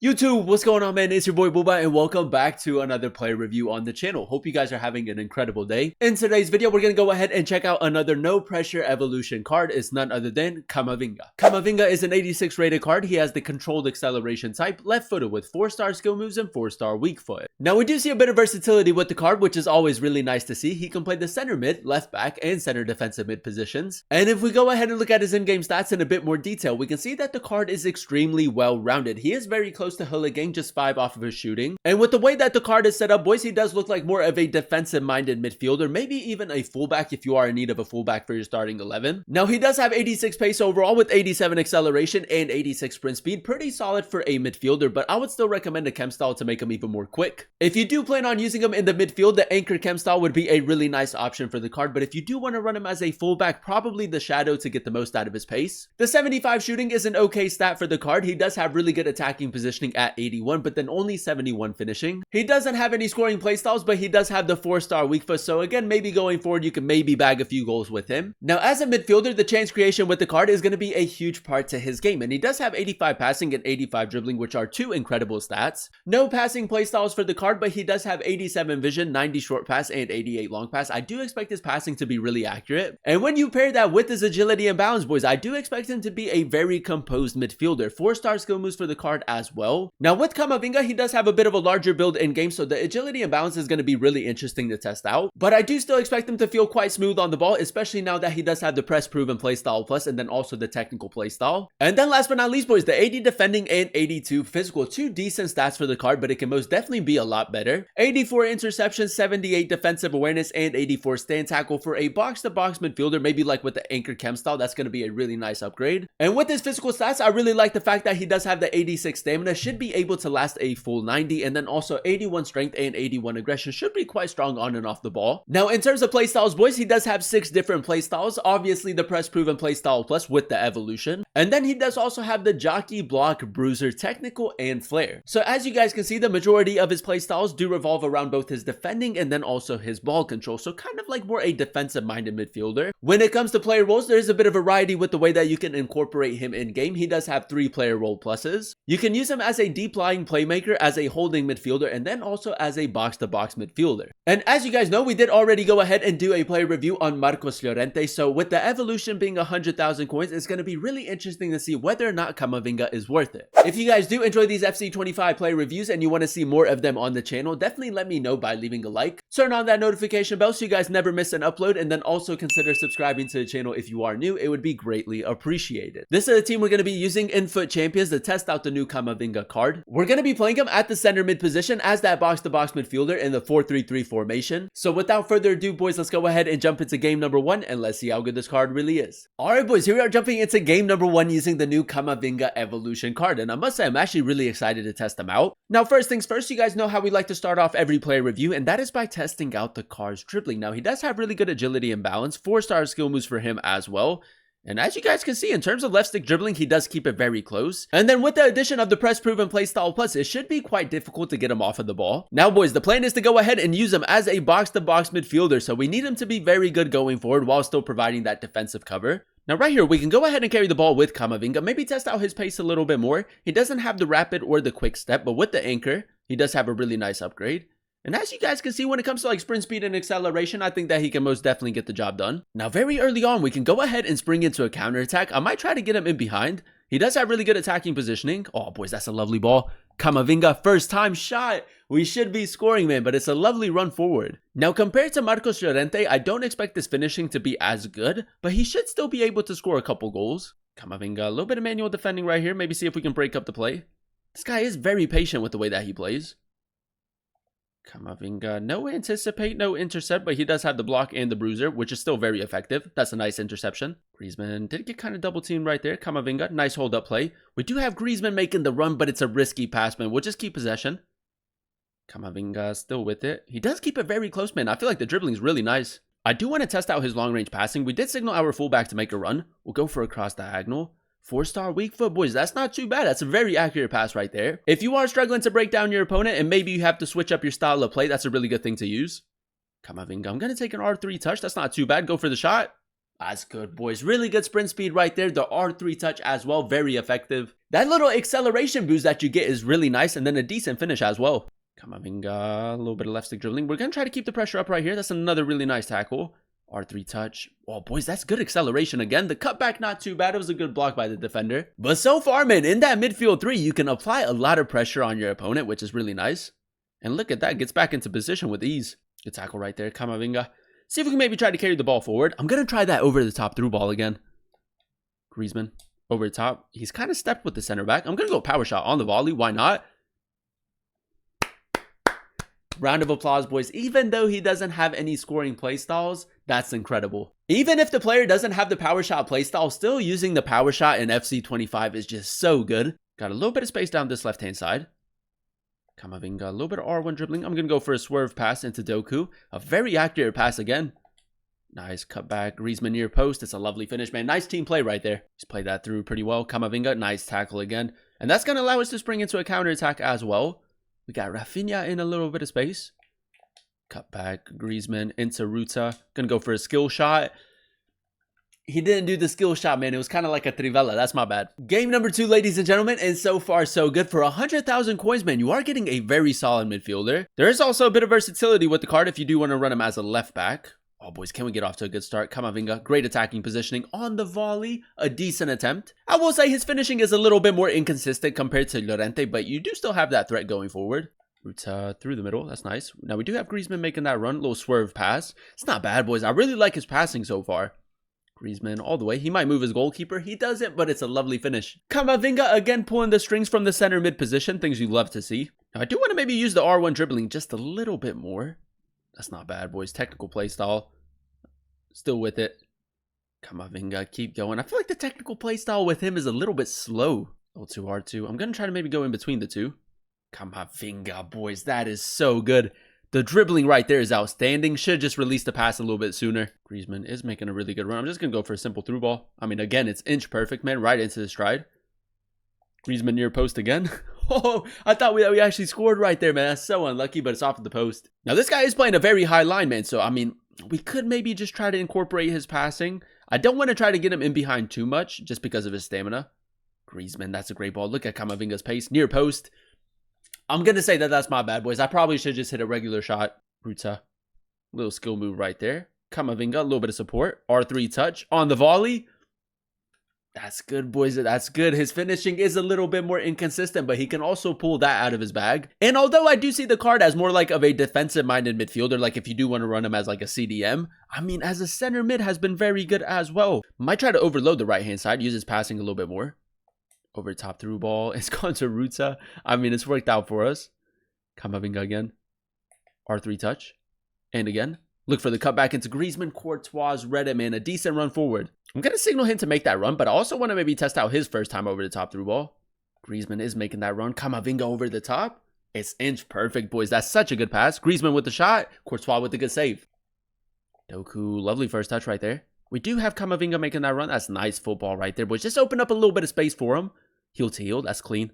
YouTube, what's going on, man? It's your boy Booba and welcome back to another player review on the channel. Hope you guys are having an incredible day. In today's video, we're going to go ahead and check out another No Pressure Evolution card. It's none other than Camavinga. Camavinga is an 86 rated card. He has the controlled acceleration type, left footed with 4-star skill moves and 4-star weak foot. Now, we do see a bit of versatility with the card, which is always really nice to see. He can play the center mid, left back, and center defensive mid positions. And if we go ahead and look at his in-game stats in a bit more detail, we can see that the card is extremely well-rounded. He is very close to Hooligan, just 5 off of his shooting. And with the way that the card is set up, boys, he does look like more of a defensive-minded midfielder, maybe even a fullback if you are in need of a fullback for your starting 11. Now, he does have 86 pace overall with 87 acceleration and 86 sprint speed. Pretty solid for a midfielder, but I would still recommend a chem style to make him even more quick. If you do plan on using him in the midfield, the anchor chem style would be a really nice option for the card, but if you do want to run him as a fullback, probably the shadow to get the most out of his pace. The 75 shooting is an okay stat for the card. He does have really good attacking positioning at 81, but then only 71 finishing. He doesn't have any scoring playstyles, but he does have the 4-star weak foot, so again, maybe going forward, you can maybe bag a few goals with him. Now, as a midfielder, the chance creation with the card is going to be a huge part to his game, and he does have 85 passing and 85 dribbling, which are two incredible stats. No passing playstyles for the card, but he does have 87 vision, 90 short pass, and 88 long pass. I do expect his passing to be really accurate, and when you pair that with his agility and balance, boys, I do expect him to be a very composed midfielder. 4-star skill moves for the card as well. Now, with Camavinga, he does have a bit of a larger build in game, so the agility and balance is going to be really interesting to test out, but I do still expect him to feel quite smooth on the ball, especially now that he does have the press proven playstyle plus and then also the technical playstyle. And then last but not least, boys, the 80 defending and 82 physical, two decent stats for the card, but it can most definitely be a lot better. 84 interceptions, 78 defensive awareness, and 84 stand tackle for a box-to-box midfielder, maybe like with the anchor chem style. That's going to be a really nice upgrade. And with his physical stats, I really like the fact that he does have the 86 stamina, should be able to last a full 90, and then also 81 strength and 81 aggression, should be quite strong on and off the ball. Now, in terms of playstyles, boys, he does have 6 different playstyles. Obviously, the press proven playstyle plus with the evolution, and then he does also have the jockey, block, bruiser, technical, and flare. So as you guys can see, the majority of his playstyles do revolve around both his defending and then also his ball control, so kind of like more a defensive minded midfielder. When it comes to player roles, there's a bit of variety with the way that you can incorporate him in game. He does have 3 player role pluses. You can use him as a deep lying playmaker, as a holding midfielder, and then also as a box-to-box midfielder. And as you guys know, we did already go ahead and do a player review on Marcos Llorente, so with the evolution being 100,000 coins, it's going to be really interesting to see whether or not Camavinga is worth it. If you guys do enjoy these FC25 player reviews and you want to see more of them on the channel, definitely let me know by leaving a like, turn on that notification bell so you guys never miss an upload, and then also consider subscribing to the channel if you are new. It would be greatly appreciated. This is the team we're going to be using in Foot Champions to test out the new Camavinga card. We're going to be playing him at the center mid position as that box-to-box midfielder in the 4-3-3 formation. So without further ado, boys, let's go ahead and jump into game number 1 and let's see how good this card really is. Alright, boys, here we are jumping into game number 1 using the new Camavinga Evolution card, and I must say I'm actually really excited to test them out. Now, first things first, you guys know how we like to start off every player review, and that is by testing out the card's dribbling. Now, he does have really good agility and balance, 4-star skill moves for him as well. And as you guys can see, in terms of left stick dribbling, he does keep it very close. And then with the addition of the press proven playstyle plus, it should be quite difficult to get him off of the ball. Now, boys, the plan is to go ahead and use him as a box-to-box midfielder, so we need him to be very good going forward while still providing that defensive cover. Now, right here, we can go ahead and carry the ball with Camavinga, maybe test out his pace a little bit more. He doesn't have the rapid or the quick step, but with the anchor, he does have a really nice upgrade. And as you guys can see, when it comes to like sprint speed and acceleration, I think that he can most definitely get the job done. Now, very early on, we can go ahead and spring into a counter attack. I might try to get him in behind. He does have really good attacking positioning. Oh, boys, that's a lovely ball. Camavinga, first time shot. We should be scoring, man, but it's a lovely run forward. Now, compared to Marcos Llorente, I don't expect this finishing to be as good, but he should still be able to score a couple goals. Camavinga, a little bit of manual defending right here. Maybe see if we can break up the play. This guy is very patient with the way that he plays. Camavinga, no anticipate, no intercept, but he does have the block and the bruiser, which is still very effective. That's a nice interception. Griezmann did get kind of double teamed right there. Camavinga, nice hold up play. We do have Griezmann making the run, but it's a risky pass, man. We'll just keep possession. Camavinga still with it. He does keep it very close, man. I feel like the dribbling is really nice. I do want to test out his long range passing. We did signal our fullback to make a run. We'll go for a cross diagonal. 4-star weak foot, boys. That's not too bad. That's a very accurate pass right there. If you are struggling to break down your opponent and maybe you have to switch up your style of play, that's a really good thing to use. Camavinga, I'm going to take an R3 touch. That's not too bad. Go for the shot. That's good, boys. Really good sprint speed right there. The R3 touch as well, very effective. That little acceleration boost that you get is really nice, and then a decent finish as well. Camavinga, a little bit of left stick dribbling. We're going to try to keep the pressure up right here. That's another really nice tackle. R3 touch. Oh, boys, that's good acceleration again. The cutback, not too bad. It was a good block by the defender. But so far, man, in that midfield three, you can apply a lot of pressure on your opponent, which is really nice. And look at that. Gets back into position with ease. Good tackle right there, Camavinga. See if we can maybe try to carry the ball forward. I'm going to try that over the top through ball again. Griezmann over the top. He's kind of stepped with the center back. I'm going to go power shot on the volley. Why not? Round of applause, boys. Even though he doesn't have any scoring playstyles, that's incredible. Even if the player doesn't have the power shot playstyle, still using the power shot in FC 25 is just so good. Got a little bit of space down this left-hand side. Camavinga, a little bit of R1 dribbling. I'm going to go for a swerve pass into Doku. A very accurate pass again. Nice cutback. Griezmann near post. It's a lovely finish, man. Nice team play right there. He's played that through pretty well. Camavinga, nice tackle again. And that's going to allow us to spring into a counter-attack as well. We got Rafinha in a little bit of space. Cutback. Griezmann into Ruta. Going to go for a skill shot. He didn't do the skill shot, man. It was kind of like a trivela. That's my bad. Game number 2, ladies and gentlemen, and so far so good. For 100,000 coins, man, you are getting a very solid midfielder. There is also a bit of versatility with the card if you do want to run him as a left back. Oh, boys, can we get off to a good start? Camavinga, great attacking positioning on the volley. A decent attempt. I will say his finishing is a little bit more inconsistent compared to Llorente, but you do still have that threat going forward. Ruta through the middle. That's nice. Now, we do have Griezmann making that run. Little swerve pass. It's not bad, boys. I really like his passing so far. Griezmann all the way. He might move his goalkeeper. He doesn't, but it's a lovely finish. Camavinga again pulling the strings from the center mid position. Things you love to see. Now, I do want to maybe use the R1 dribbling just a little bit more. That's not bad, boys. Technical play style. Still with it. Camavinga, keep going. I feel like the technical play style with him is a little bit slow. L2, R2. I'm going to try to maybe go in between the two. Camavinga, boys. That is so good. The dribbling right there is outstanding. Should have just released the pass a little bit sooner. Griezmann is making a really good run. I'm just going to go for a simple through ball. I mean, again, it's inch perfect, man. Right into the stride. Griezmann near post again. Oh, I thought we actually scored right there, man. That's so unlucky, but it's off of the post. Now, this guy is playing a very high line, man. So, I mean, we could maybe just try to incorporate his passing. I don't want to try to get him in behind too much just because of his stamina. Griezmann, that's a great ball. Look at Camavinga's pace. Near post. I'm going to say that that's my bad, boys. I probably should just hit a regular shot. Ruta. Little skill move right there. Camavinga, a little bit of support. R3 touch on the volley. That's good, boys. That's good. His finishing is a little bit more inconsistent, but he can also pull that out of his bag. And although I do see the card as more like of a defensive-minded midfielder, like if you do want to run him as like a CDM, I mean, as a center mid has been very good as well. Might try to overload the right-hand side, use his passing a little bit more. Over top through ball. It's gone to Ruta. I mean, it's worked out for us. Camavinga again. R3 touch. And again. Look for the cutback into Griezmann. Courtois read it, man. A decent run forward. I'm going to signal him to make that run, but I also want to maybe test out his first time over the top through ball. Griezmann is making that run. Camavinga over the top. It's inch perfect, boys. That's such a good pass. Griezmann with the shot. Courtois with the good save. Doku, lovely first touch right there. We do have Camavinga making that run. That's nice football right there, boys. Just open up a little bit of space for him. Heel to heel. That's clean.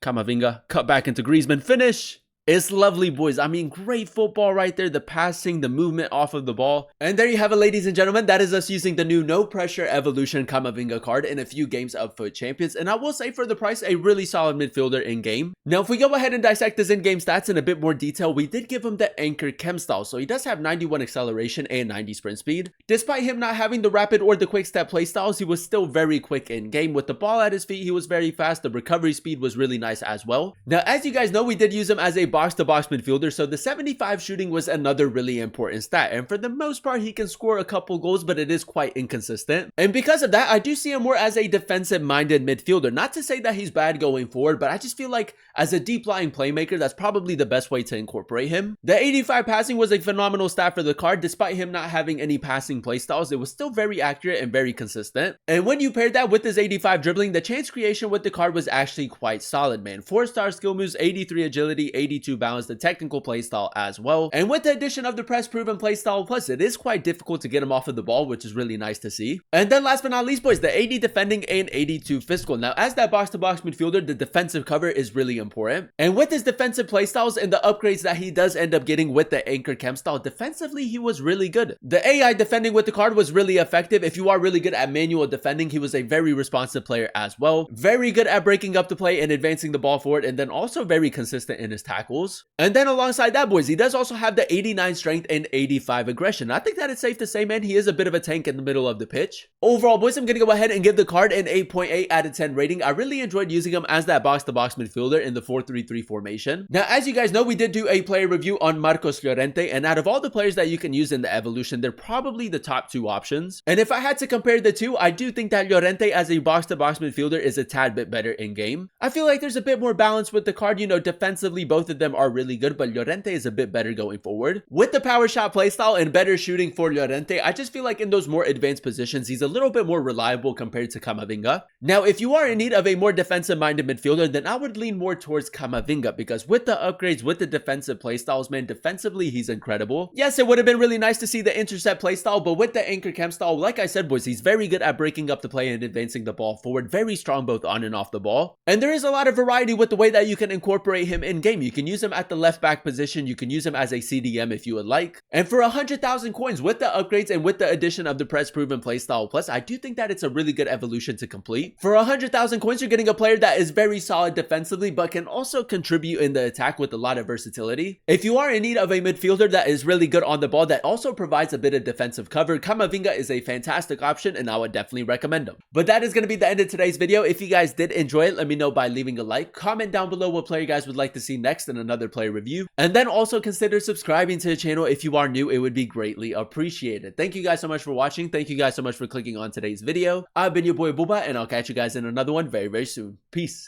Camavinga. Cut back into Griezmann. Finish. It's lovely, boys. I mean, great football right there. The passing, the movement off of the ball. And there you have it, ladies and gentlemen. That is us using the new No Pressure Evolution Camavinga card in a few games of FUT Champions. And I will say for the price, a really solid midfielder in game. Now, if we go ahead and dissect his in-game stats in a bit more detail, we did give him the Anchor Chem style. So he does have 91 acceleration and 90 sprint speed. Despite him not having the rapid or the quick step play styles, he was still very quick in game. With the ball at his feet, he was very fast. The recovery speed was really nice as well. Now, as you guys know, we did use him as a box-to-box midfielder, so the 75 shooting was another really important stat, and for the most part he can score a couple goals, but it is quite inconsistent. And because of that, I do see him more as a defensive minded midfielder. Not to say that he's bad going forward, but I just feel like as a deep lying playmaker, that's probably the best way to incorporate him. The 85 passing was a phenomenal stat for the card. Despite him not having any passing playstyles, it was still very accurate and very consistent. And when you paired that with his 85 dribbling, the chance creation with the card was actually quite solid, man. 4-star skill moves, 83 agility, 82 to balance the technical playstyle as well. And with the addition of the press proven playstyle plus, it is quite difficult to get him off of the ball, which is really nice to see. And then last but not least, boys, the 80 defending and 82 physical. Now, as that box-to-box midfielder, the defensive cover is really important. And with his defensive playstyles and the upgrades that he does end up getting with the anchor chem style, defensively, he was really good. The AI defending with the card was really effective. If you are really good at manual defending, he was a very responsive player as well. Very good at breaking up the play and advancing the ball forward, and then also very consistent in his tackles. And then alongside that, boys, he does also have the 89 strength and 85 aggression. I think that it's safe to say, man, he is a bit of a tank in the middle of the pitch. Overall, boys, I'm going to go ahead and give the card an 8.8 out of 10 rating. I really enjoyed using him as that box-to-box midfielder in the 4-3-3 formation. Now, as you guys know, we did do a player review on Marcos Llorente, and out of all the players that you can use in the Evolution, they're probably the top two options. And if I had to compare the two, I do think that Llorente as a box-to-box midfielder is a tad bit better in game. I feel like there's a bit more balance with the card. You know, defensively, both of them are really good, but Llorente is a bit better going forward. With the power shot playstyle and better shooting for Llorente, I just feel like in those more advanced positions, he's a little bit more reliable compared to Camavinga. Now, if you are in need of a more defensive-minded midfielder, then I would lean more towards Camavinga, because with the upgrades, with the defensive playstyles, man, defensively, he's incredible. Yes, it would have been really nice to see the intercept playstyle, but with the anchor chem style, like I said, boys, he's very good at breaking up the play and advancing the ball forward. Very strong both on and off the ball. And there is a lot of variety with the way that you can incorporate him in game. You can use him at the left back position. You can use him as a CDM if you would like. And for 100,000 coins with the upgrades and with the addition of the press proven playstyle plus, I do think that it's a really good evolution to complete. For 100,000 coins, you're getting a player that is very solid defensively, but can also contribute in the attack with a lot of versatility. If you are in need of a midfielder that is really good on the ball, that also provides a bit of defensive cover, Camavinga is a fantastic option, and I would definitely recommend him. But that is going to be the end of today's video. If you guys did enjoy it, let me know by leaving a like. Comment down below what player you guys would like to see next in another player review. And then also consider subscribing to the channel if you are new. It would be greatly appreciated. Thank you guys so much for watching. Thank you guys so much for clicking on today's video. I've been your boy Booba, and I'll catch you guys in another one very, very soon. Peace.